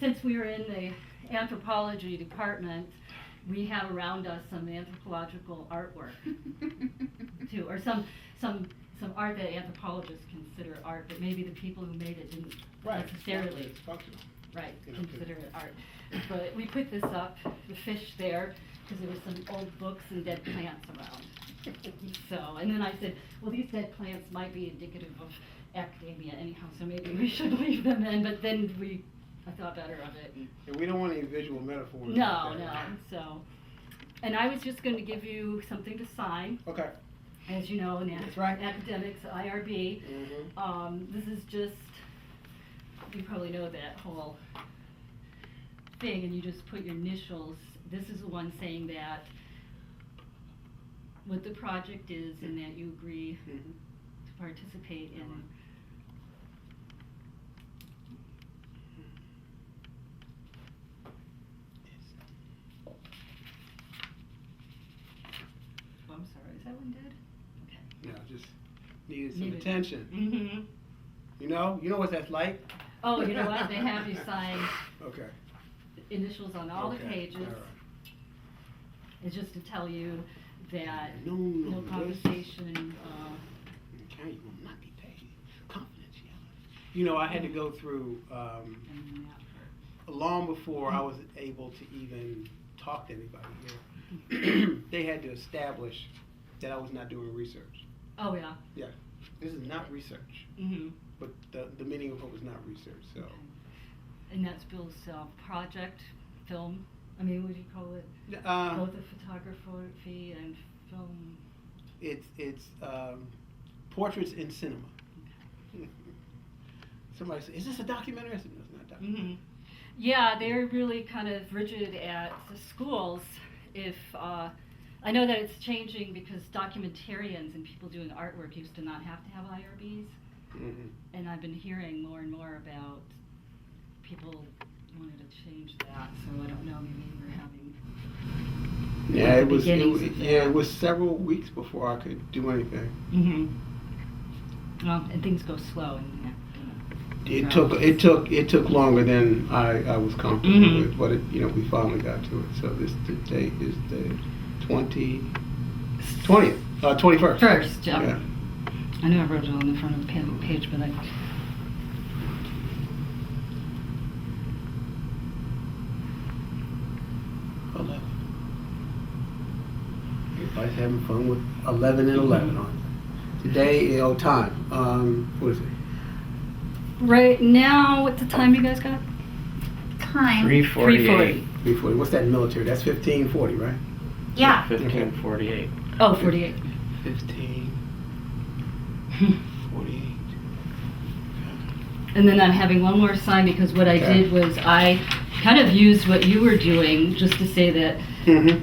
since we were in the anthropology department, we have around us some anthropological artwork too, or some art that anthropologists consider art, but maybe the people who made it didn't necessarily. It's functional. Right, consider it art. But we put this up, the fish there, because there was some old books and dead plants around. So, and then I said, well, these dead plants might be indicative of academia anyhow, so maybe we should leave them in, but then I thought better of it. And we don't want any visual metaphors. No, so. And I was just going to give you something to sign. Okay. As you know, That's right. academics, IRB. Mm-hmm. This is just, you probably know that whole thing, and you just put your initials. This is the one saying that what the project is and that you agree to participate in. Oh, I'm sorry, is that one dead? Okay. Yeah, just needed some attention. Mm-hmm. You know what that's like? Oh, you know what? They have you sign Okay. initials on all the pages. All right. It's just to tell you that no conversation. Okay, you will not be paid. Confidentiality. You know, I had to go through long before I was able to even talk to anybody here. They had to establish that I was not doing research. Oh yeah. Yeah, this is not research. Mm-hmm. But the meaning of it was not research. So. Okay. And that's Bill's project, film. I mean, what do you call it? Both the photography and film. It's portraits in cinema. Okay. Somebody said, "Is this a documentary?" I said, "No, it's not a documentary." Mm-hmm. Yeah, they're really kind of rigid at the schools. If I know that it's changing because documentarians and people doing artwork used to not have to have IRBs, and I've been hearing more and more about people wanted to change that. So I don't know. Maybe we're having. Yeah, it was several weeks before I could do anything. Mm-hmm. Well, and things go slow, and It took longer than I was comfortable with, but we finally got to it. So the date is the 21st. First, yeah. Yeah. I knew I wrote it on the front of the page, but I. Everybody's having fun with 11 and 11 on it. Today, time. What is it? Right now, what's the time you guys got? Time. 3:48. 3:40. What's that in military? That's 15:40, right? Yeah. 15:48. Oh, 48. 15:48. And then I'm having one more sign because what I did was I kind of used what you were doing just to say that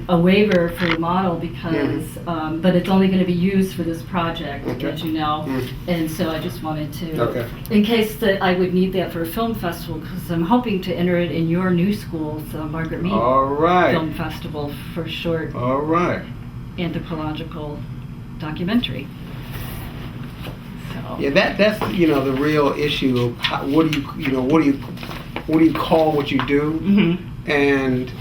a waiver for the model because, but it's only going to be used for this project, as you know. And so I just wanted to, in case that I would need that for a film festival, because I'm hoping to enter it in your new school, the Margaret Mead Film Festival for short anthropological documentary. So. Yeah, that's the real issue of how, what do you call what you do, and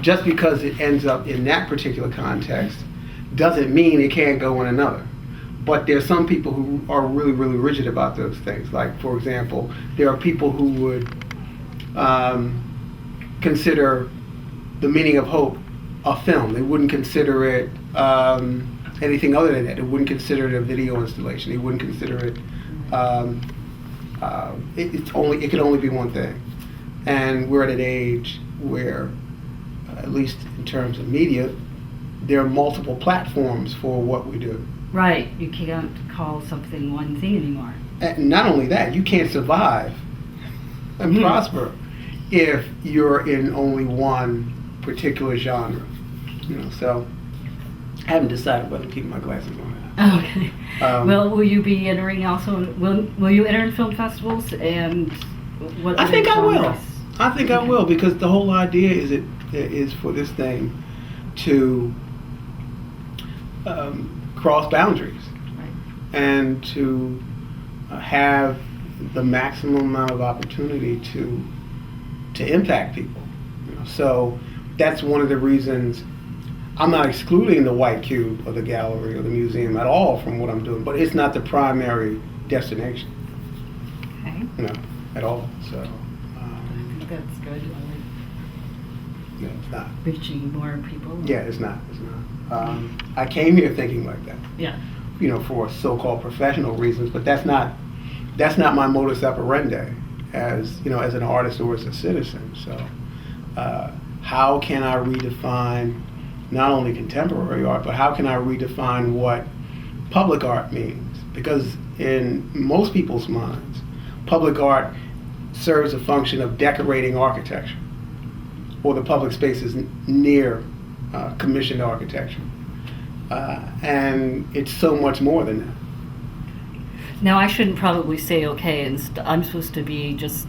just because it ends up in that particular context doesn't mean it can't go in another. But there's some people who are really, really rigid about those things. Like, for example, there are people who would consider the meaning of hope a film. They wouldn't consider it anything other than that. They wouldn't consider it a video installation. They wouldn't consider it. It could only be one thing. And we're at an age where, at least in terms of media, there are multiple platforms for what we do. Right, you can't call something one thing anymore. And not only that, you can't survive and prosper if you're in only one particular genre. So I haven't decided whether to keep my glasses on. Okay. Well, will you be entering also? Will you enter in film festivals and what? I think I will. I think I will, because the whole idea is for this thing to cross boundaries, and to have the maximum amount of opportunity to impact people. So that's one of the reasons I'm not excluding the White Cube or the gallery or the museum at all from what I'm doing, but it's not the primary destination, Okay. at all. So, I think that's good. no, it's not. Reaching more people. Yeah, it's not. I came here thinking like that, Yeah. for so-called professional reasons, but that's not my modus operandi as an artist or as a citizen. So, how can I redefine not only contemporary art, but how can I redefine what public art means? Because in most people's minds, public art serves a function of decorating architecture, or the public spaces near commissioned architecture. And it's so much more than that. Now, I shouldn't probably say okay, and I'm supposed to be just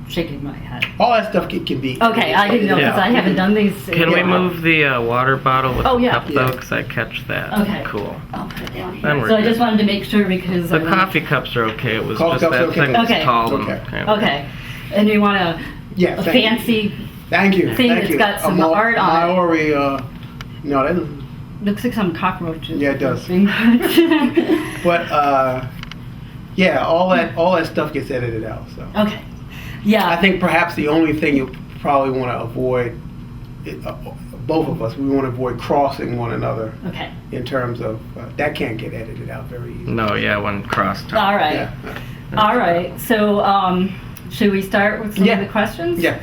shaking my head. All that stuff can be. Okay, I didn't know because Yeah. I haven't done these. Can we move the water bottle with Oh, the yeah. cup though? Yeah. Because I catch that. Okay. Cool. I'll put it down Then here. we're So I good. just wanted to make sure because The coffee cups are okay. It was Coffee just cups that are okay. thing that's Okay. tall Okay. and kind of. Okay, and you want a Thank you. fancy? Thank you. thing Thank that's you. got some A art on it. Maori, no, that doesn't. Looks like some cockroaches. Yeah, it does. Thing. But all that stuff gets edited out. So Okay. Yeah. I think perhaps the only thing you probably want to avoid, both of us, we want to avoid crossing one another Okay. in terms of that can't get edited out very easily. No, yeah, when crossed. All right. Yeah. All right. So, should we start with some Yeah. of the questions? Yeah.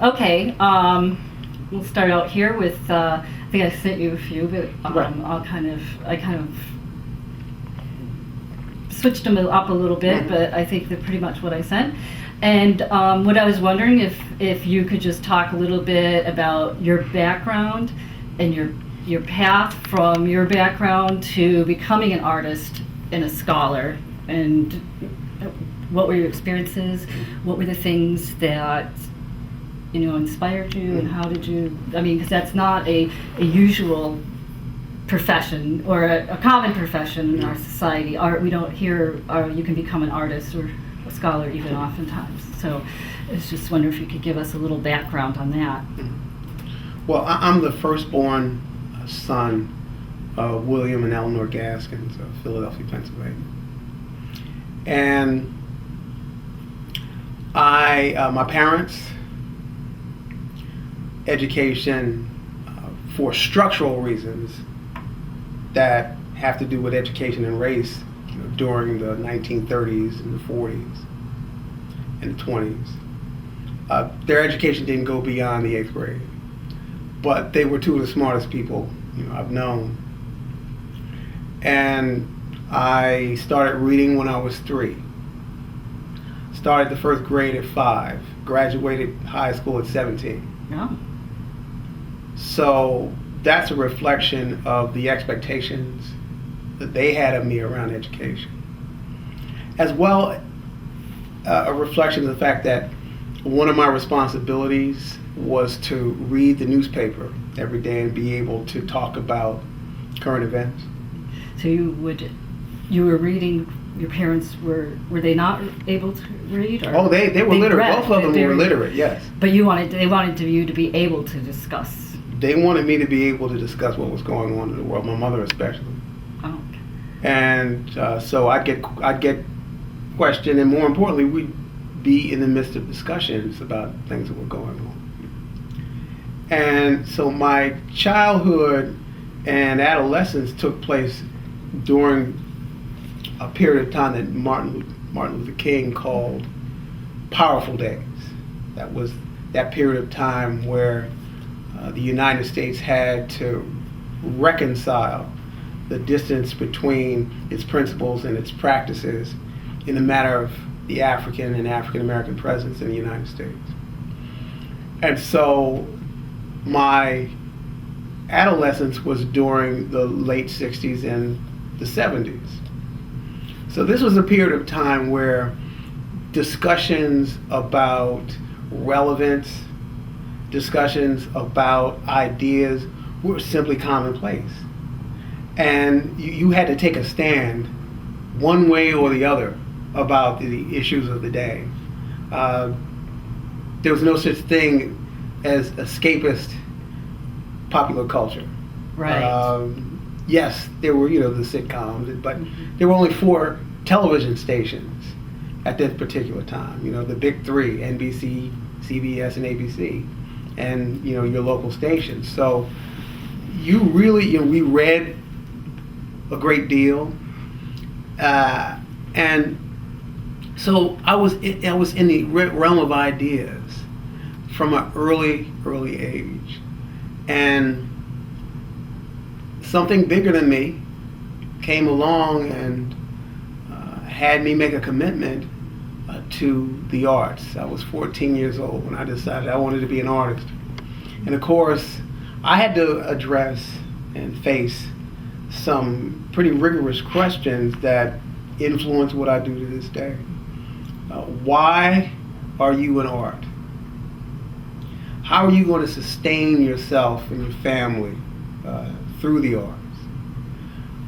Okay. We'll start out here with. I think I sent you a few, but Right. I kind of switched them up a little bit, Mhm. but I think they're pretty much what I sent. And what I was wondering if you could just talk a little bit about your background and your path from your background to becoming an artist and a scholar, and what were your experiences? What were the things that inspired you, and how did you? I mean, because that's not a usual profession or a common profession in our society. Art, we don't hear you can become an artist or a scholar even oftentimes. So I was just wondering if you could give us a little background on that. Well, I'm the firstborn son of William and Eleanor Gaskins of Philadelphia, Pennsylvania. And my parents' education for structural reasons that have to do with education and race during the 1930s and the 40s and the 20s. Their education didn't go beyond the 8th grade, but they were two of the smartest people I've known. And I started reading when I was 3. Started the first grade at 5. Graduated high school at 17. Yeah. So that's a reflection of the expectations that they had of me around education, as well a reflection of the fact that one of my responsibilities was to read the newspaper every day and be able to talk about current events. So you were reading. Your parents were they not able to read? Or Oh, they were literate. read, Both of them they were literate. Yes. But they wanted you to be able to discuss. They wanted me to be able to discuss what was going on in the world. My mother especially. Oh. Okay. And so I'd get questioned, and more importantly, we'd be in the midst of discussions about things that were going on. And so my childhood and adolescence took place during a period of time that Martin Luther King called powerful days. That was that period of time where the United States had to reconcile the distance between its principles and its practices in the matter of the African and African American presence in the United States. And so my adolescence was during the late 60s and the 70s. So this was a period of time where discussions about relevance, discussions about ideas were simply commonplace. And you had to take a stand one way or the other about the issues of the day. There was no such thing as escapist popular culture. Right. Yes, there were, the sitcoms, but there were only 4 television stations at that particular time. The big 3, NBC, CBS, and ABC, and, your local stations. So you really, we read a great deal. And so I was in the realm of ideas from an early age. And something bigger than me came along and had me make a commitment to the arts. I was 14 years old when I decided I wanted to be an artist. And of course, I had to address and face some pretty rigorous questions that influence what I do to this day. Why are you an art? How are you going to sustain yourself and your family through the arts?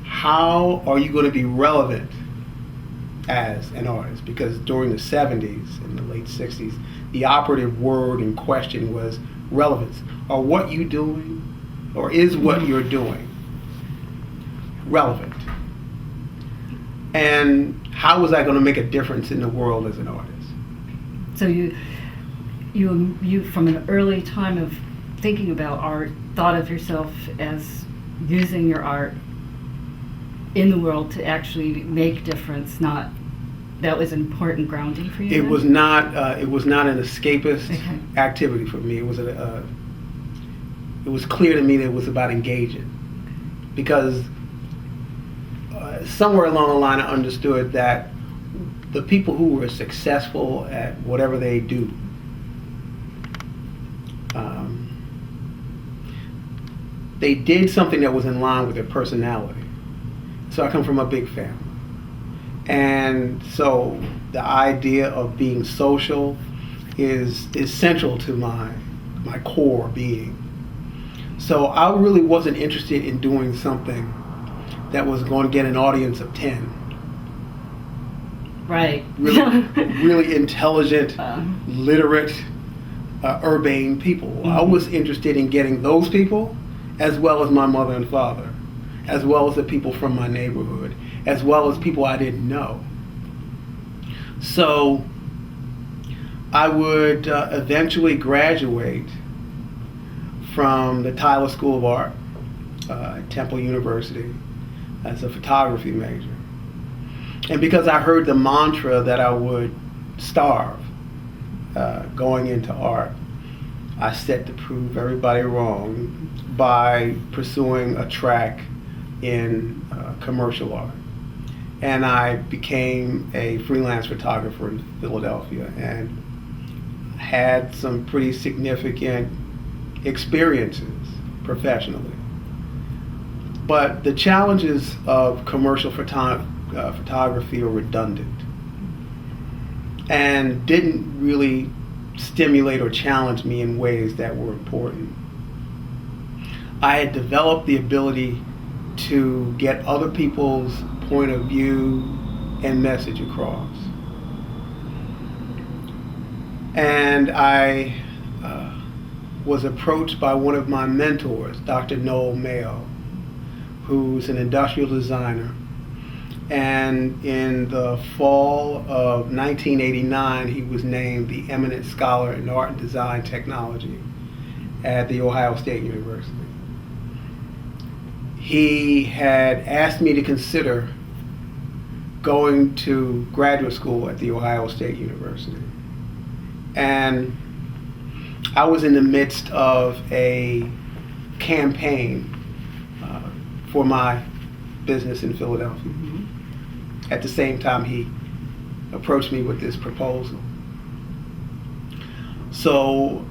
How are you going to be relevant as an artist? Because during the 70s and the late 60s, the operative word in question was relevance. Are what you doing, or is what you're doing relevant? And how was I going to make a difference in the world as an artist? So you from an early time of thinking about art, thought of yourself as using your art in the world to actually make difference. Not that was important grounding for you. It then? was not. It was not an escapist Okay. activity for me. It was it was clear to me that it was about engaging, because somewhere along the line I understood that the people who were successful at whatever they do, they did something that was in line with their personality. So I come from a big family. And so the idea of being social is central to my core being. So I really wasn't interested in doing something that was going to get an audience of 10. Right. Really intelligent, literate, urbane people. Mm-hmm. I was interested in getting those people, as well as my mother and father, as well as the people from my neighborhood, as well as people I didn't know. So I would eventually graduate from the Tyler School of Art at Temple University as a photography major. And because I heard the mantra that I would starve going into art, I set to prove everybody wrong by pursuing a track in commercial art. And I became a freelance photographer in Philadelphia and had some pretty significant experiences professionally. But the challenges of commercial photography are redundant and didn't really stimulate or challenge me in ways that were important. I had developed the ability to get other people's point of view and message across. And I was approached by one of my mentors, Dr. Noel Mayo, who's an industrial designer. And in the fall of 1989, he was named the eminent scholar in art and design technology at The Ohio State University. He had asked me to consider going to graduate school at The Ohio State University. And I was in the midst of a campaign for my business in Philadelphia. Mm-hmm. At the same time, he approached me with this proposal. So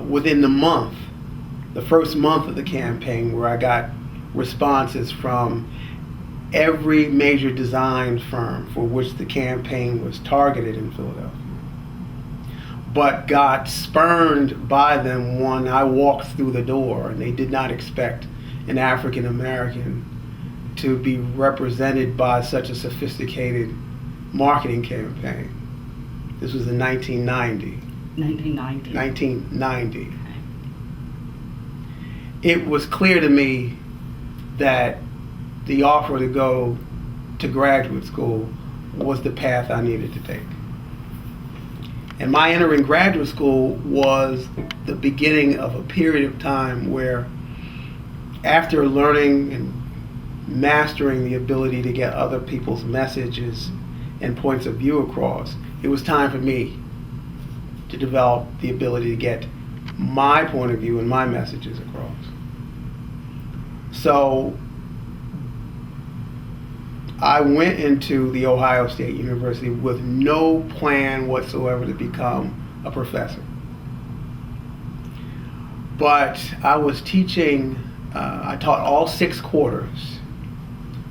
within the first month of the campaign, where I got responses from every major design firm for which the campaign was targeted in Philadelphia, but got spurned by them when I walked through the door, and they did not expect an African American to be represented by such a sophisticated marketing campaign. This was in 1990. 1990. 1990. Okay. It was clear to me that the offer to go to graduate school was the path I needed to take. And my entering graduate school was the beginning of a period of time where, after learning and mastering the ability to get other people's messages and points of view across, it was time for me to develop the ability to get my point of view and my messages across. So I went into the Ohio State University with no plan whatsoever to become a professor. But I was teaching, I taught all 6 quarters.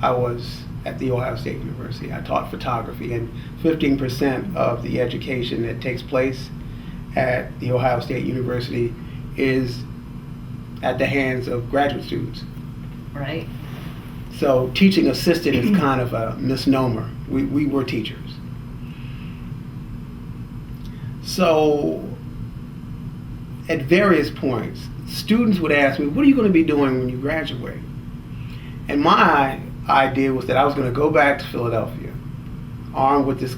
I was at the Ohio State University. I taught photography, and 15% of the education that takes place at the Ohio State University is at the hands of graduate students. Right. So teaching assistant is kind of a misnomer. We were teachers. So at various points, students would ask me, what are you going to be doing when you graduate? And my idea was that I was going to go back to Philadelphia, armed with these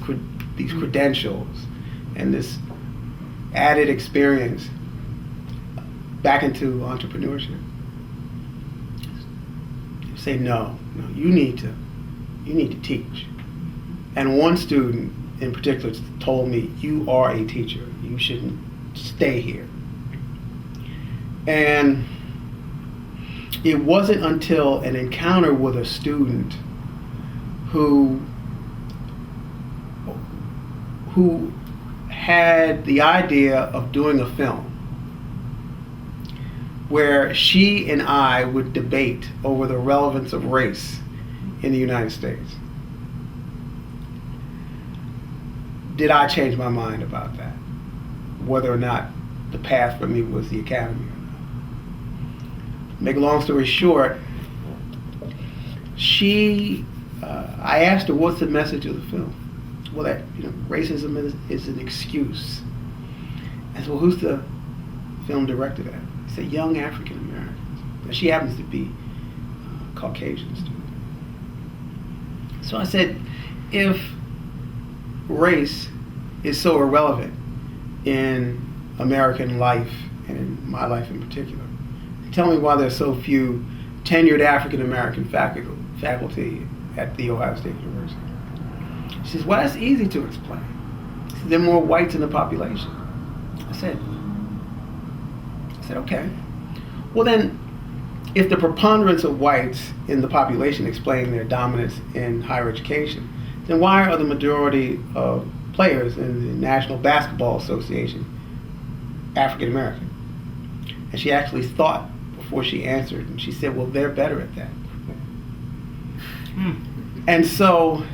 credentials and this added experience, back into entrepreneurship. Say no, you need to teach. And one student in particular told me, you are a teacher, you shouldn't stay here. And it wasn't until an encounter with a student who had the idea of doing a film where she and I would debate over the relevance of race in the United States. Did I change my mind about that? Whether or not the path for me was the academy or not. Make a long story short, I asked her, what's the message of the film? Well, that racism is an excuse. I said, well, who's the film directed at? He said, young African Americans. And she happens to be a Caucasian student. So I said, if race is so irrelevant in American life, and in my life in particular, tell me why there's so few tenured African American faculty at the Ohio State University. She says, well, that's easy to explain. She said, there are more whites in the population. I said, okay. Well then, if the preponderance of whites in the population explain their dominance in higher education, then why are the majority of players in the National Basketball Association African American? And she actually thought before she answered, and she said, well, they're better at that. And so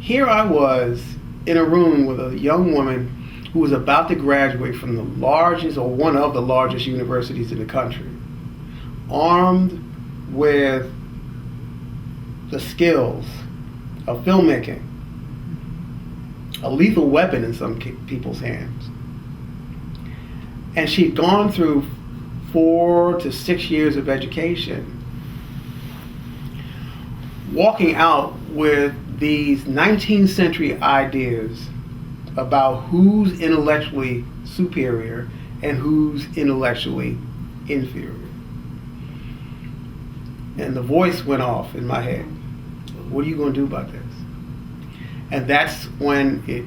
here I was in a room with a young woman who was about to graduate from the largest, or one of the largest universities in the country, armed with the skills of filmmaking, a lethal weapon in some people's hands. And she'd gone through 4 to 6 years of education, walking out with these 19th century ideas about who's intellectually superior and who's intellectually inferior. And the voice went off in my head. What are you going to do about this? And that's when it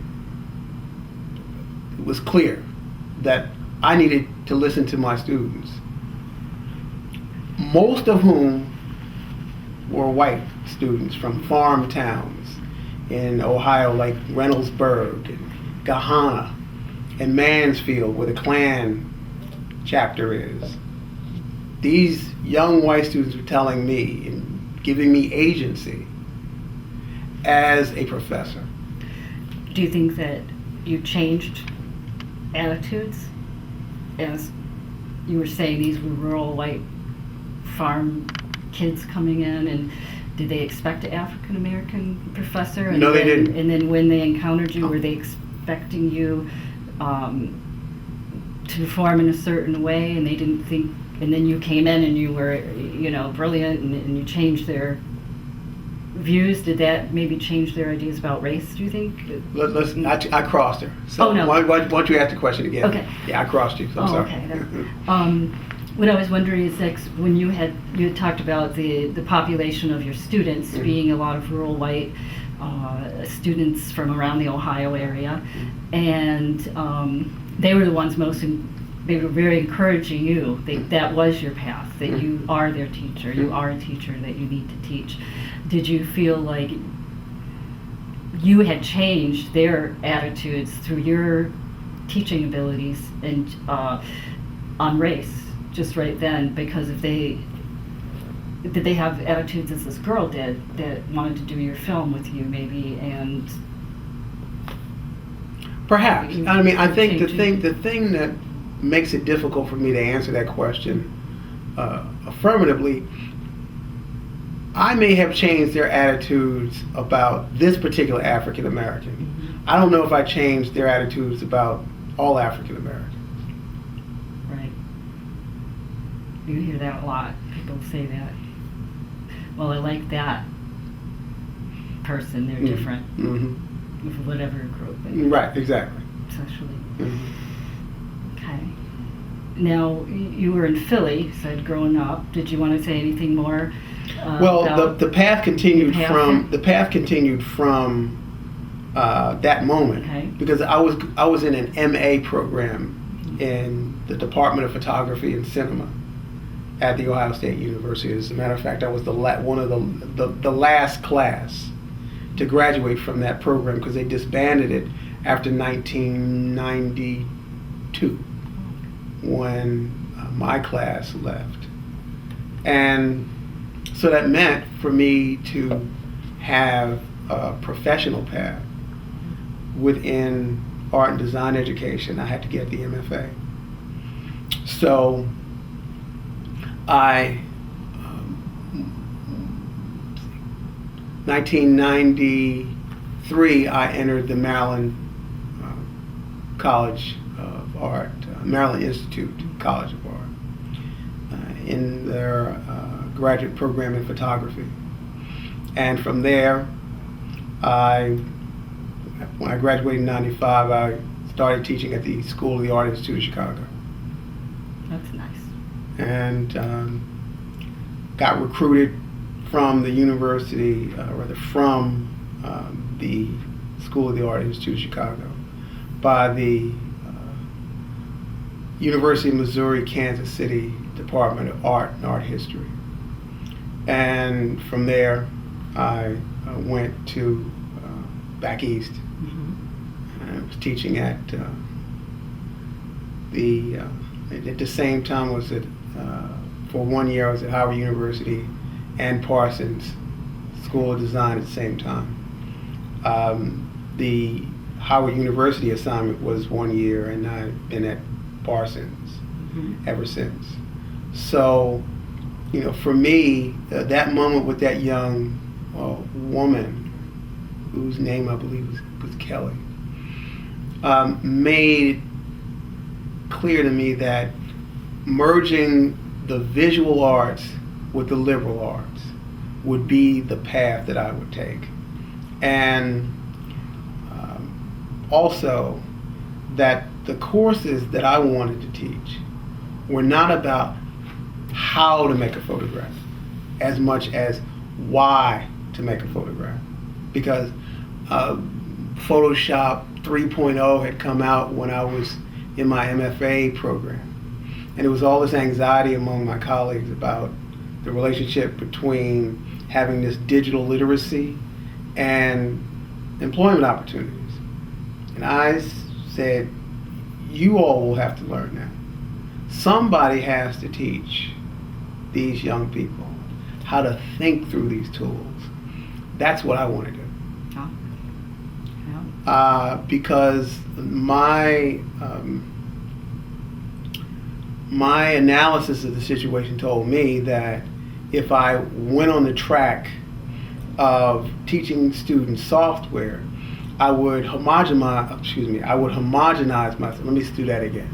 was clear that I needed to listen to my students, most of whom were white students from farm towns in Ohio, like Reynoldsburg and Gahanna and Mansfield, where the Klan chapter is. These young white students were telling me and giving me agency as a professor. Do you think that you changed attitudes? As you were saying, these were rural white farm kids coming in, and did they expect an African American professor? No, they then- didn't. And then when they encountered you, were they expecting you to perform in a certain way, and they didn't think? And then you came in and you were, brilliant, and you changed their views. Did that maybe change their ideas about race, do you think? I crossed her. So Oh, no. Why don't you ask the question again? Okay. Yeah, I crossed you. So I'm sorry. Okay. What I was wondering is, like, when you had talked about the population of your students Mm-hmm. being a lot of rural white students from around the Ohio area, and they were the ones they were very encouraging you. That was your path, that you are their teacher, you are a teacher that you need to teach. Did you feel like you had changed their attitudes through your teaching abilities and on race just right then? Because did they have attitudes as this girl did that wanted to do your film with you maybe, and Perhaps. I mean, I think the Changing. thing that makes it difficult for me to answer that question affirmatively, I may have changed their attitudes about this particular African American. I don't know if I changed their attitudes about all African Americans. right? You hear that a lot. People say that. Well, I like that person. They're different, Mm-hmm. with whatever group, Right, exactly. essentially. Mhm. Okay. Now, you were in Philly, said growing up. Did you want to say anything more? Well, about the path continued the path? from that moment, Okay. because I was in an MA program in the Department of Photography and Cinema at the Ohio State University. As a matter of fact, I was one of the last class to graduate from that program, because they disbanded it after 1992 when my class left. And so that meant for me to have a professional path within art and design education. I had to get the MFA. So I 1993, I entered the Maryland College of Art, Maryland Institute College of Art, in their graduate program in photography. And from there, when I graduated in 95, I started teaching at the School of the Art Institute of Chicago. That's nice. And got recruited from the university, from the School of the Art Institute of Chicago by the University of Missouri, Kansas City Department of Art and Art History. And from there, I went to back east. I was teaching at the same time for 1 year I was at Howard University and Parsons School of Design at the same time. The Howard University assignment was 1 year, and I've been at Parsons ever since. So, for me, that moment with that young woman, whose name I believe was Kelly, made clear to me that merging the visual arts with the liberal arts would be the path that I would take. And also that the courses that I wanted to teach were not about how to make a photograph as much as why to make a photograph. Because Photoshop 3.0 had come out when I was in my MFA program. And there was all this anxiety among my colleagues about the relationship between having this digital literacy and employment opportunities. And I said, you all will have to learn now. Somebody has to teach these young people how to think through these tools. That's what I want to do. Because my analysis of the situation told me that if I went on the track of teaching students software, I would homogenize myself. Let me do that again.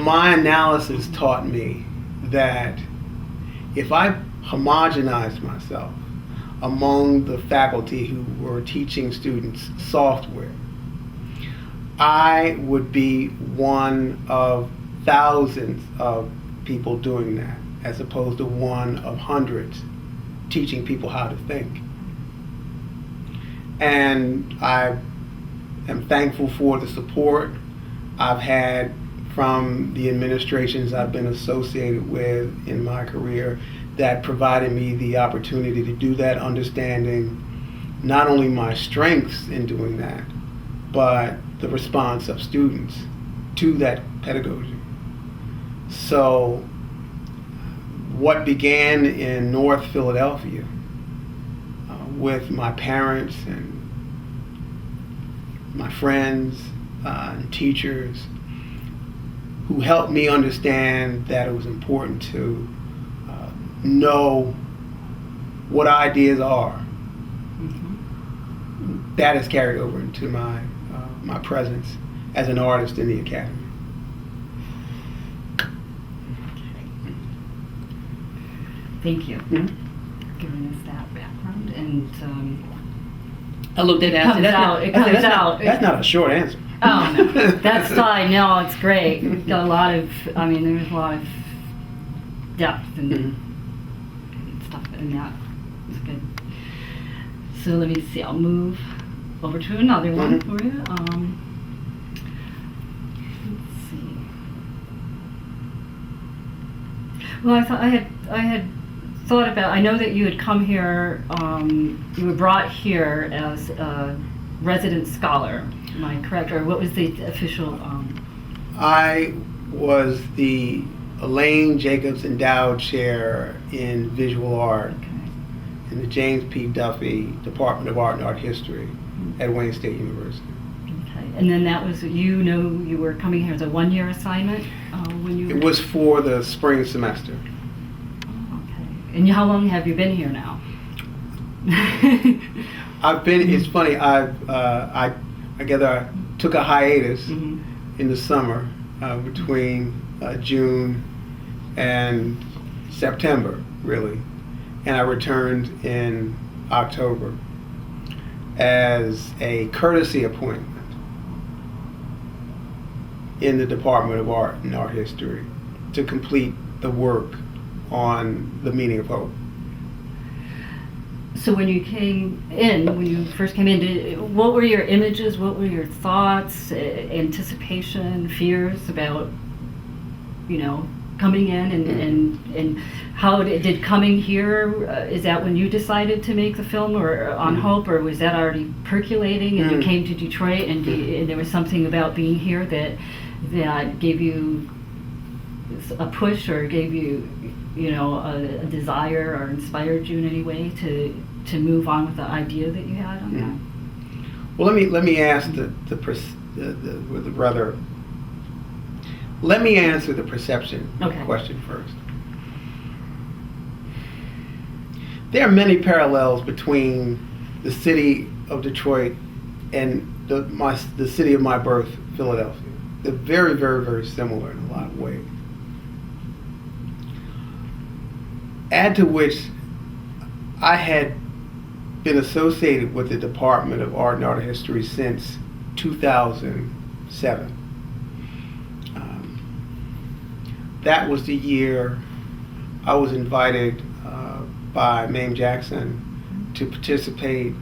My analysis taught me that if I homogenized myself among the faculty who were teaching students software, I would be one of thousands of people doing that, as opposed to one of hundreds teaching people how to think. And I am thankful for the support I've had from the administrations I've been associated with in my career that provided me the opportunity to do that, understanding not only my strengths in doing that, but the response of students to that pedagogy. So what began in North Philadelphia with my parents and my friends and teachers who helped me understand that it was important to know what ideas are. Mm-hmm. That has carried over into my presence as an artist in the academy. Thank you Mm-hmm. for giving us that background. And I looked at that. Comes out. It comes out. That's not a short answer. oh, no, that's fine. No, it's great. We've got a lot of, there's a lot of depth and Mhm. stuff in that. It's good. So let me see. I'll move over to another one Mhm. for you. Let's see. Well, I had thought about. I know that you had come here. You were brought here as a resident scholar. Am I correct? Or what was the official? I was the Elaine Jacobs Endowed Chair in Visual Art Okay. in the James P. Duffy Department of Art and Art History at Wayne State University. Okay. And then that was, you were coming here as a one-year assignment when you. It was for the spring semester. Oh, okay. And how long have you been here now? I've been. It's funny. I took a hiatus Mhm. in the summer between June and September, really, and I returned in October as a courtesy appointment in the Department of Art and Art History to complete the work on the meaning of hope. So when you first came in, what were your images? What were your thoughts, anticipation, fears about, coming in and how did coming here? Is that when you decided to make the film, or on Hope, or was that already percolating and you came to Detroit and there was something about being here that gave you a push or gave you, a desire or inspired you in any way to move on with the idea that you had on that? Well, let me ask let me answer the perception question first. There are many parallels between the city of Detroit and the city of my birth, Philadelphia. They're very, very, very similar in a lot of ways. Add to which I had been associated with the Department of Art and Art History since 2007. That was the year I was invited by Mame Jackson to participate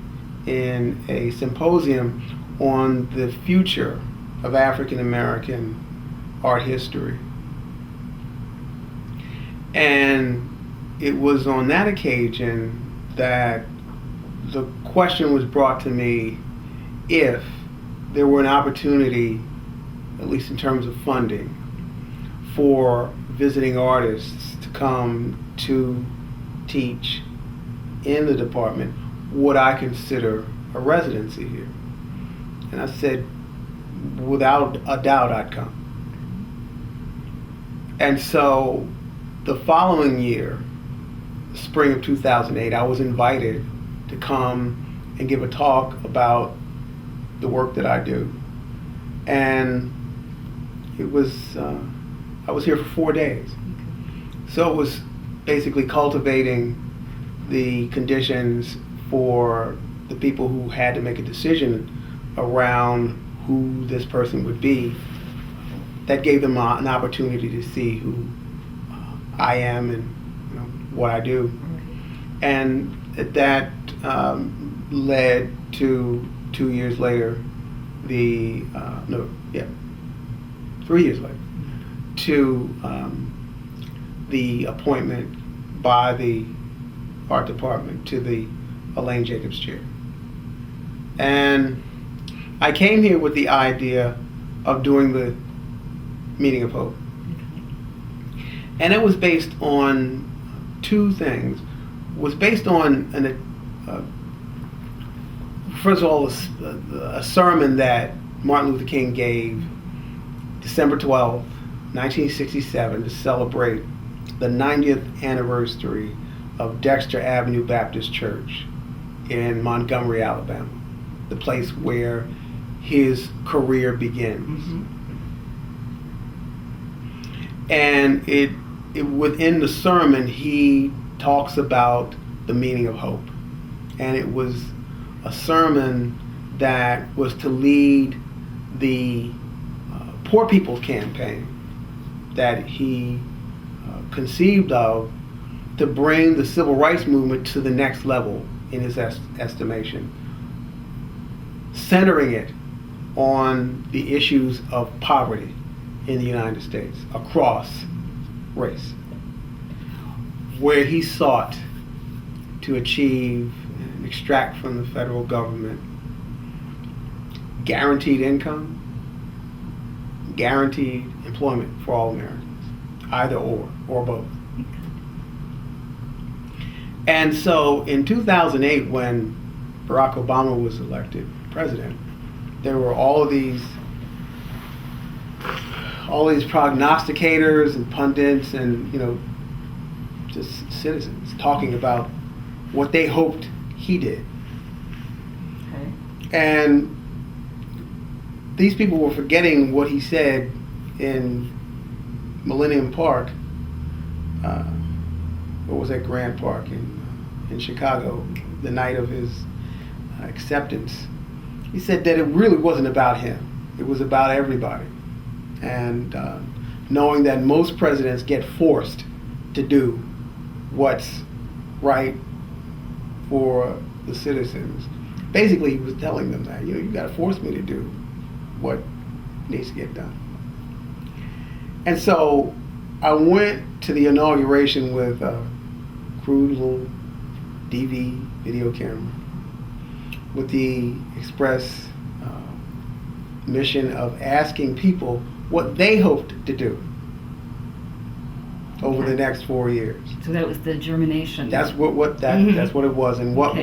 in a symposium on the future of African American art history. And it was on that occasion that the question was brought to me if there were an opportunity, at least in terms of funding, for visiting artists to come to teach in the department, would I consider a residency here? And I said, without a doubt, I'd come. And so the following year, spring of 2008, I was invited to come and give a talk about the work that I do. And it was, I was here for 4 days. So it was basically cultivating the conditions for the people who had to make a decision around who this person would be, that gave them an opportunity to see who I am and what I do. And that led to 2 years later, 3 years later, to the appointment by the art department to the Elaine Jacobs chair. And I came here with the idea of doing the Meaning of Hope. And it was based on two things. It was based on, first of all, a sermon that Martin Luther King gave December 12, 1967, to celebrate the 90th anniversary of Dexter Avenue Baptist Church in Montgomery, Alabama, the place where his career begins. Mm-hmm. And it within the sermon, he talks about the meaning of hope. And it was a sermon that was to lead the Poor People's Campaign that he conceived of to bring the civil rights movement to the next level in his estimation, centering it on the issues of poverty in the United States across race, where he sought to achieve and extract from the federal government guaranteed income, guaranteed employment for all Americans, either or both. And so in 2008, when Barack Obama was elected president, there were all these prognosticators and pundits and just citizens talking about what they hoped he did. Okay. And these people were forgetting what he said in Millennium Park. What was that, Grant Park in Chicago, the night of his acceptance. He said that it really wasn't about him. It was about everybody. And knowing that most presidents get forced to do what's right for the citizens. Basically, he was telling them that, you got to force me to do what needs to get done. And so I went to the inauguration with a crude little DV video camera with the express mission of asking people what they hoped to do over the next 4 years. So that was the germination. That's what that's what it was, and what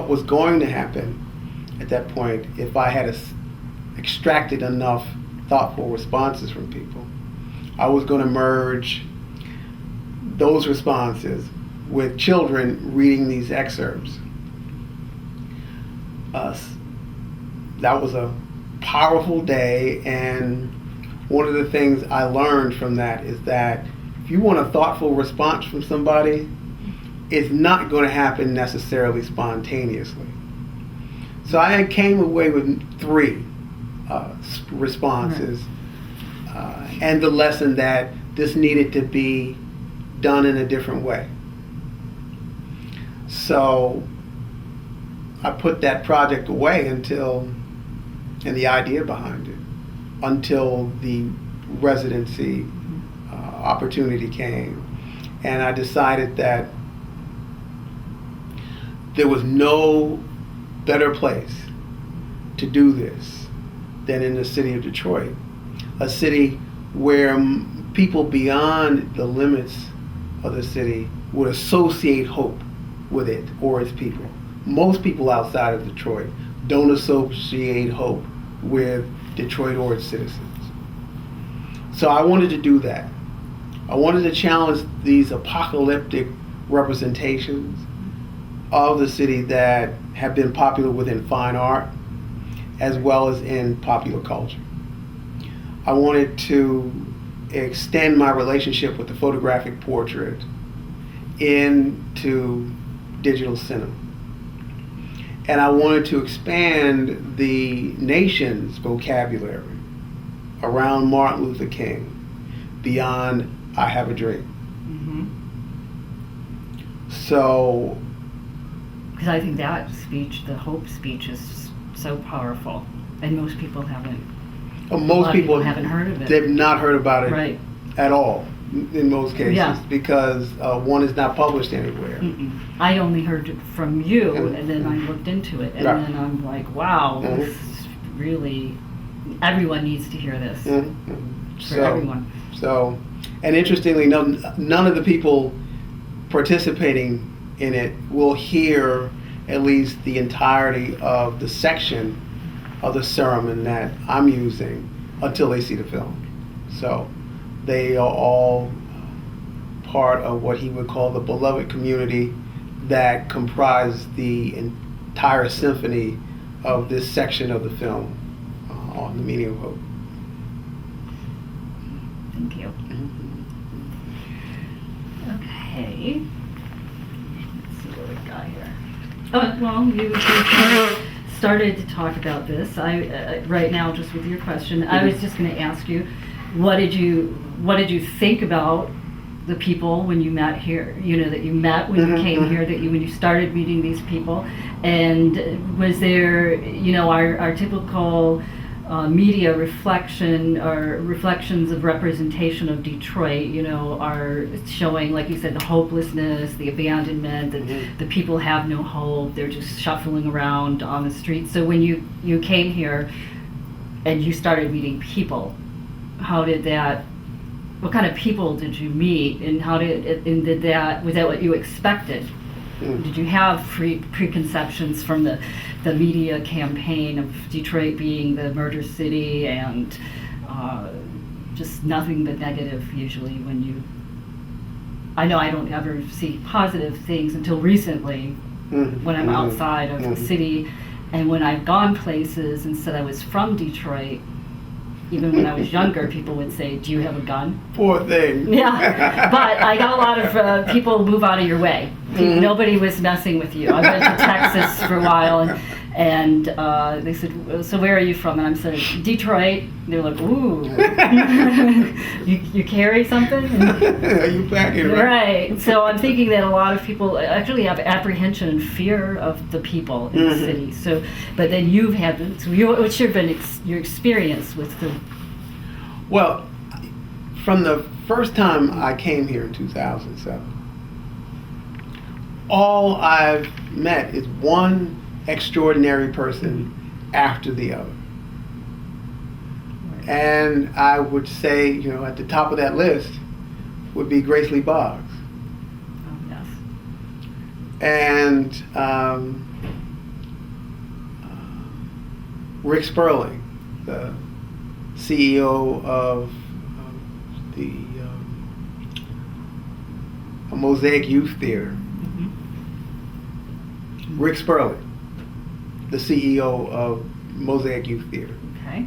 was going to happen at that point if I had extracted enough thoughtful responses from people. I was going to merge those responses with children reading these excerpts. That was a powerful day, and one of the things I learned from that is that if you want a thoughtful response from somebody, it's not going to happen necessarily spontaneously. So I came away with 3 responses, and the lesson that this needed to be done in a different way. So I put that project away and the idea behind it, until the residency opportunity came. And I decided that there was no better place to do this than in the city of Detroit, a city where people beyond the limits of the city would associate hope with it or its people. Most people outside of Detroit don't associate hope with Detroit or its citizens. So I wanted to do that. I wanted to challenge these apocalyptic representations of the city that have been popular within fine art as well as in popular culture. I wanted to extend my relationship with the photographic portrait into digital cinema. And I wanted to expand the nation's vocabulary around Martin Luther King beyond I Have a Dream. So, Because I think that speech, the hope speech, is so powerful, and most people haven't. most people haven't heard of it. They've not heard about it Right. at all in most cases Yeah. because one is not published anywhere. I only heard it from you, Mm. and then I looked into it, and Right. then I'm like, wow, this is really, everyone needs to hear this. For everyone. So, and interestingly, none of the people participating in it will hear at least the entirety of the section of the sermon that I'm using until they see the film. So they are all part of what he would call the beloved community that comprise the entire symphony of this section of the film on the meaning of hope. Thank you. Okay. Let's see what we got here. Oh, well, you started to talk about this. Right now, just with your question, I was just going to ask you, what did you think about the people when you met here? You know, that you met when you came here, when you started meeting these people, and was there, you know, our typical media reflection or reflections of representation of Detroit, you know, are showing, like you said, the hopelessness, the abandonment, the people have no hope, they're just shuffling around on the streets. So when you came here and you started meeting people, how did that, what kind of people did you meet, and how did it, and was that what you expected? Did you have preconceptions from the media campaign of Detroit being the murder city and just nothing but negative usually when you... I know I don't ever see positive things until recently when I'm outside of the city, and when I've gone places and said I was from Detroit. Even when I was younger, people would say, "Do you have a gun?" Poor thing. Yeah, but I got a lot of people move out of your way. Nobody was messing with you. I went to Texas for a while, and they said, "So where are you from?" And I'm saying, "Detroit." And they're like, "Ooh, you carry something?" Are you packing, right? Right. So I'm thinking that a lot of people actually have apprehension and fear of the people in the city. So, but then you've had, what's your experience with the... Well, from the first time I came here in 2007, all I've met is one extraordinary person after the other. And I would say, you know, at the top of that list would be Grace Lee Boggs. Oh, yes. And Rick Sperling, the CEO of the Mosaic Youth Theater. Rick Sperling, the CEO of Mosaic Youth Theater. Okay.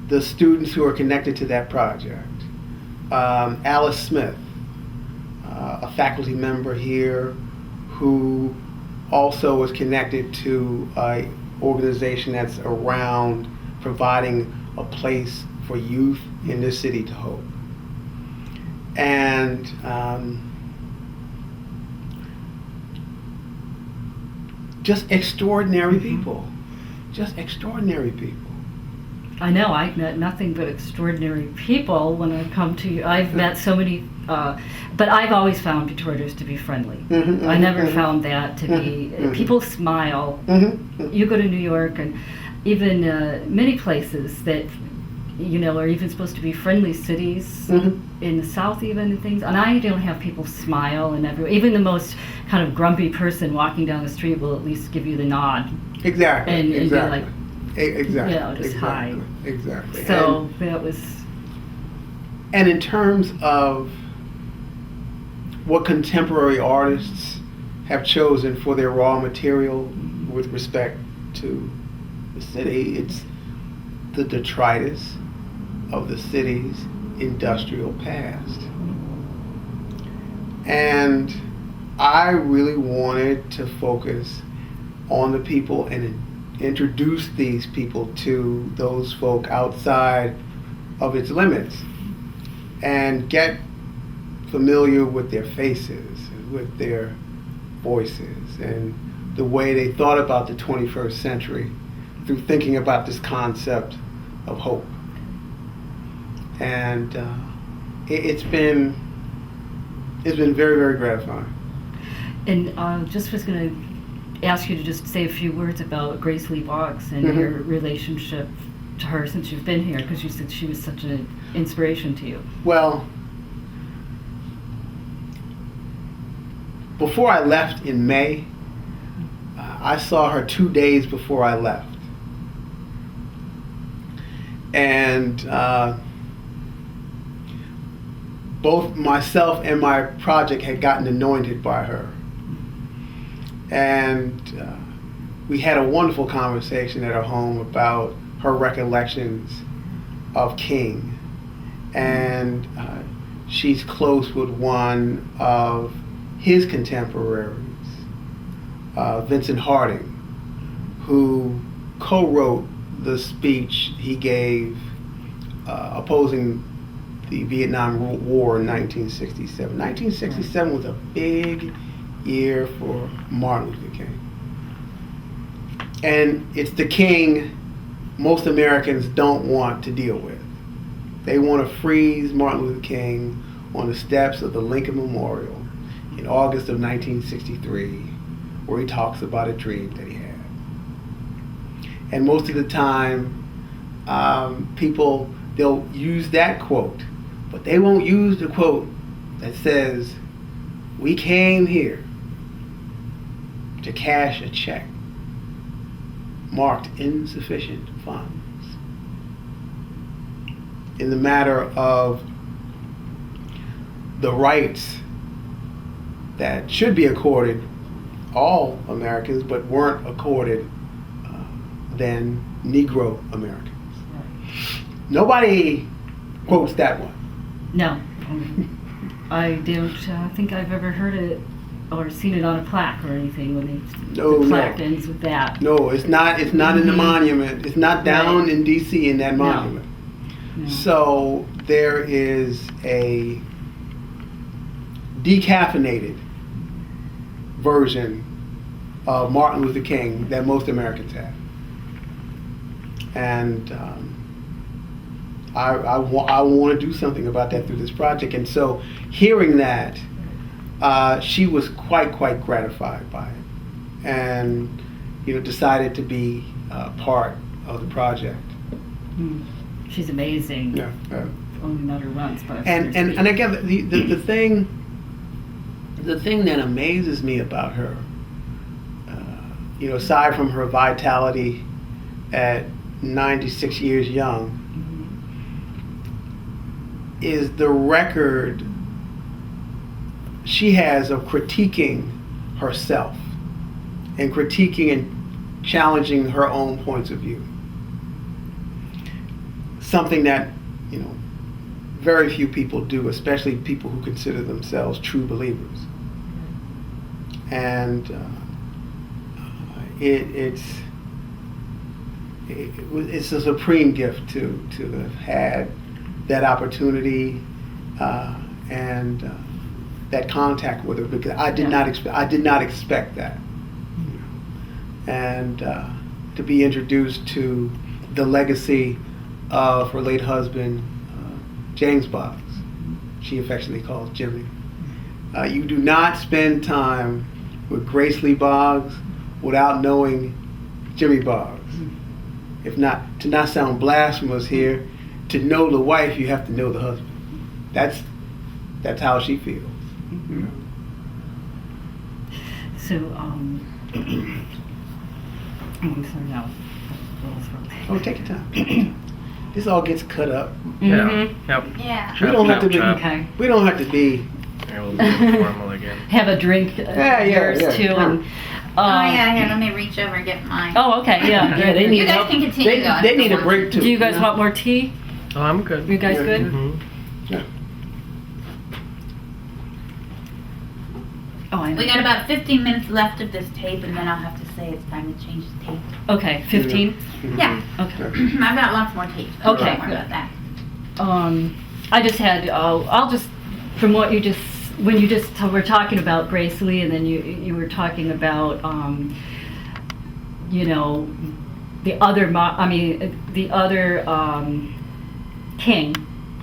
The students who are connected to that project. Alice Smith, a faculty member here who also is connected to an organization that's around providing a place for youth in this city to hope. And just extraordinary people. Just extraordinary people. I know, I've met nothing but extraordinary people when I come to you. I've met so many, but I've always found Detroiters to be friendly. I never found that to be, people smile. You go to New York and even many places that, you know, are even supposed to be friendly cities in the South even and things, and I don't have people smile and everywhere. Even the most kind of grumpy person walking down the street will at least give you the nod. Exactly. And be like, Exactly. You know, just high. Exactly. So that was, And in terms of what contemporary artists have chosen for their raw material with respect to the city, it's the detritus of the city's industrial past. And I really wanted to focus on the people and introduce these people to those folk outside of its limits and get familiar with their faces, with their voices, and the way they thought about the 21st century through thinking about this concept of hope. And it's been very, very gratifying. and just was going to ask you to just say a few words about Grace Lee Boggs and Mhm. your relationship to her since you've been here, because you said she was such an inspiration to you. Well, before I left in May, I saw her 2 days before I left. And both myself and my project had gotten anointed by her. And we had a wonderful conversation at her home about her recollections of King. And she's close with one of his contemporaries, Vincent Harding, who co-wrote the speech he gave opposing the Vietnam War in 1967. 1967 was a big year for Martin Luther King. And it's the King most Americans don't want to deal with. They want to freeze Martin Luther King on the steps of the Lincoln Memorial in August of 1963, where he talks about a dream that he had. And most of the time, people, they'll use that quote, but they won't use the quote that says, "We came here to cash a check marked insufficient funds." In the matter of the rights that should be accorded all Americans, but weren't accorded then Negro Americans. Nobody quotes that one. No, I don't think I've ever heard it or seen it on a plaque or anything when the plaque ends with that. No, it's not in the monument. It's not down in DC in that monument. No. So there is a decaffeinated version of Martin Luther King that most Americans have. And I want to do something about that through this project. And so hearing that, she was quite gratified by it, and decided to be part of the project. She's amazing. Yeah. Only met her once, but And again, the thing that amazes me about her, aside from her vitality at 96 years young, is the record she has of critiquing herself and critiquing and challenging her own points of view. Something that, very few people do, especially people who consider themselves true believers. And it's a supreme gift to have had that opportunity and that contact with her, because I did not expect that, and to be introduced to the legacy of her late husband, James Boggs. She affectionately calls Jimmy. You do not spend time with Grace Lee Boggs without knowing Jimmy Boggs. If not, to not sound blasphemous here, to know the wife, you have to know the husband. That's how she feels. So, I'm sorry now. Oh, take your time. This all gets cut up. Yeah. Yep. Yeah. We don't have to be. Chop, chop. Okay. We don't have to be. Here, we'll do it formal again. Have a drink yours yeah. too. And, Oh yeah, here, let me reach over and get mine. Oh, okay, yeah. Yeah, they You need guys help. can continue going. They need a break too. Do you guys want more tea? Oh, I'm good. You guys Yeah. good? Mhm. Yeah. Oh, I We got about 15 minutes left of this tape, and then I'll have to say it's time to change the tape. Okay, 15? Yeah. Okay. I've got lots more tapes. But Okay, don't worry good. about that. I just had, I'll just, from what you just, when you just were talking about Grace Lee, and then you were talking about, you know, the other, king,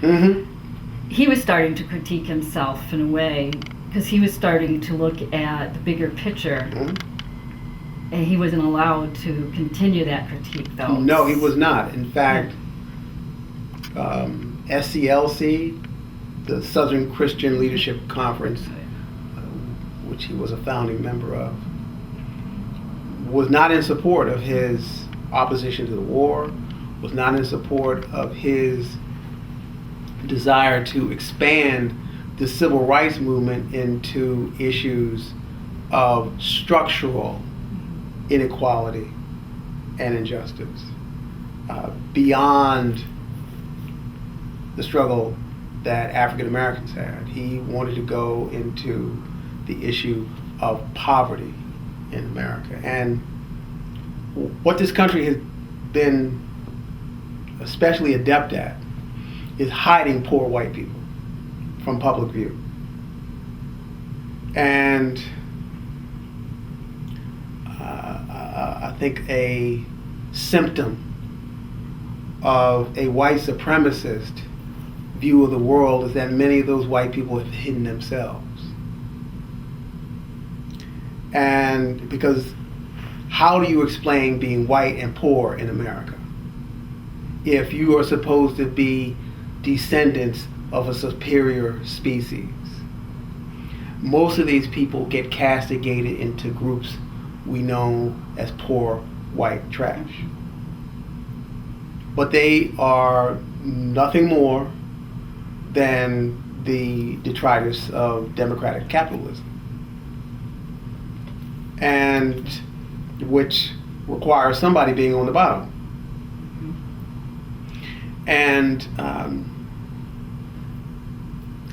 Mm-hmm. he was starting to critique himself in a way, because he was starting to look at the bigger picture, and he wasn't allowed to continue that critique, though. No, he was not. In fact, SCLC, the Southern Christian Leadership Conference, which he was a founding member of, was not in support of his opposition to the war, was not in support of his desire to expand the civil rights movement into issues of structural inequality and injustice, beyond the struggle that African Americans had. He wanted to go into the issue of poverty in America. And what this country has been especially adept at is hiding poor white people from public view. And I think a symptom of a white supremacist view of the world is that many of those white people have hidden themselves. And because how do you explain being white and poor in America if you are supposed to be descendants of a superior species? Most of these people get castigated into groups we know as poor white trash. But they are nothing more than the detritus of democratic capitalism, and which requires somebody being on the bottom. And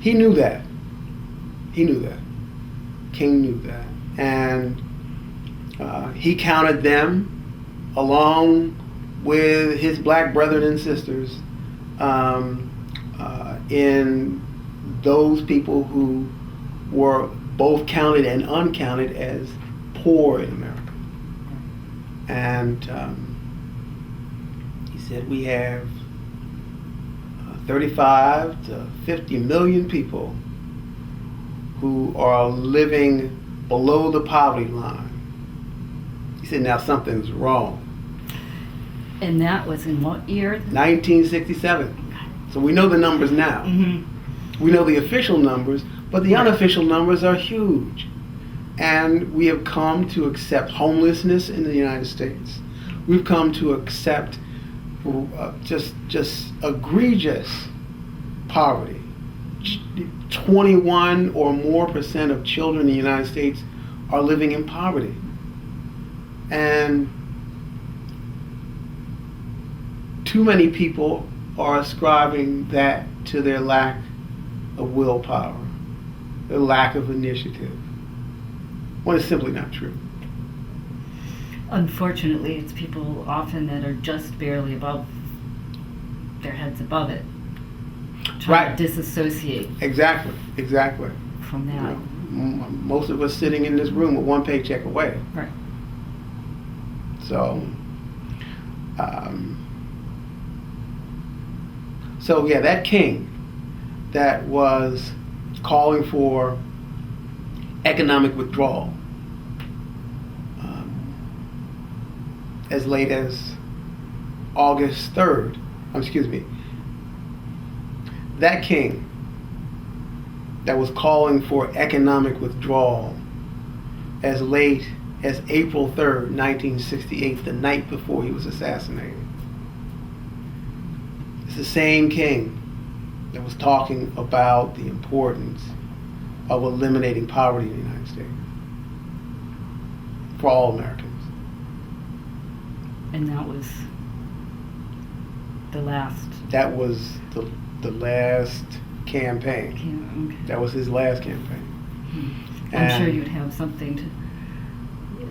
he knew that. He knew that. King knew that. And he counted them along with his black brethren and sisters in those people who were both counted and uncounted as poor in America. And he said we have 35 to 50 million people who are living below the poverty line. He said, now something's wrong. And that was in what year? 1967. So we know the numbers now. Mm-hmm. We know the official numbers, but the unofficial numbers are huge. And we have come to accept homelessness in the United States. We've come to accept just egregious poverty. 21 or more % of children in the United States are living in poverty. And too many people are ascribing that to their lack of willpower, their lack of initiative, when it's simply not true. Unfortunately, it's people often that are just barely above their heads above it, trying Right. to disassociate Exactly. from You that. know, most of us sitting in this room with one paycheck away. Right. So, so yeah, that king that was calling for economic withdrawal as late as August 3rd, that king that was calling for economic withdrawal as late as April 3rd, 1968, the night before he was assassinated. It's the same king that was talking about the importance of eliminating poverty in the United States for all Americans. And that was the last. That was the last campaign. Okay. That was his last campaign. I'm sure And- you'd have something to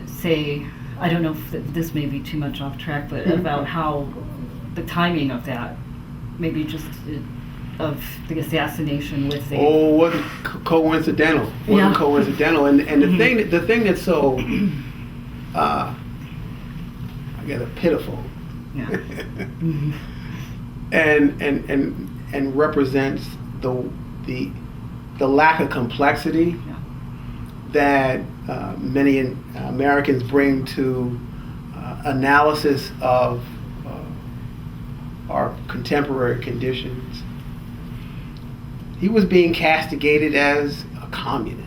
say. I don't know if this may be too much off track, but about how the timing of that, maybe just of the assassination with the. Oh, wasn't coincidental. Wasn't Yeah. coincidental. And the thing that's so, I guess, pitiful, Yeah. Mhm. and represents the lack of complexity Yeah. that many Americans bring to analysis of our contemporary conditions. He was being castigated as a communist.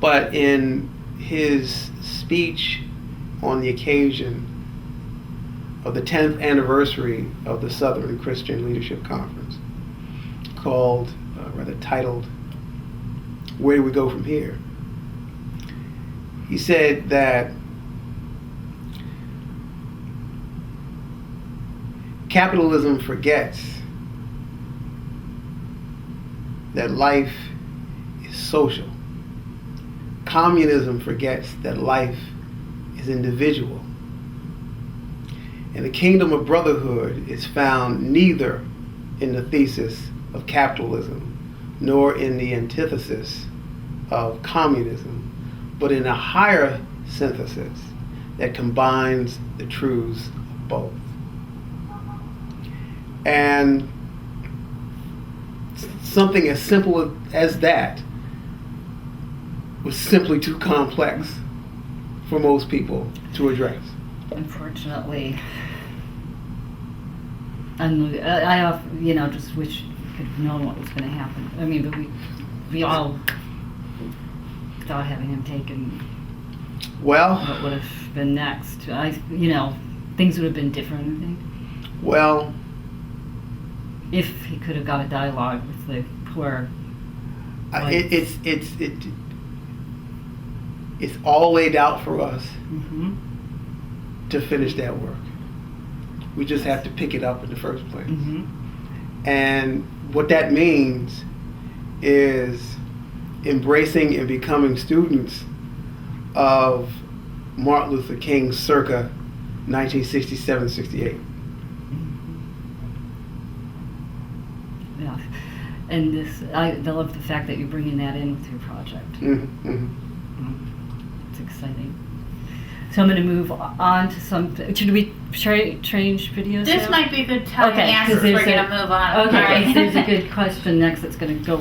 But in his speech on the occasion of the 10th anniversary of the Southern Christian Leadership Conference, titled, "Where Do We Go From Here?" He said that capitalism forgets that life is social. Communism forgets that life is individual. And the kingdom of brotherhood is found neither in the thesis of capitalism nor in the antithesis of communism, but in a higher synthesis that combines the truths of both. And something as simple as that was simply too complex for most people to address. Unfortunately, and I just wish we could have known what was going to happen. I mean, but we all thought having him taken, Well, what would have been next. Things would have been different, I think, well, if he could have got a dialogue with the poor. it's all laid out for us Mm-hmm. to finish that work. We just have to pick it up in the first place. Mm-hmm. And what that means is embracing and becoming students of Martin Luther King circa 1967-68. Yeah, and I love the fact that you're bringing that in with your project. Mm-hmm. It's exciting. So I'm going to move on to something. Should we change videos? This now? might be a good time to Okay, ask 'cause if we're there's going to move on. Okay, All right. there's a good question next that's going to go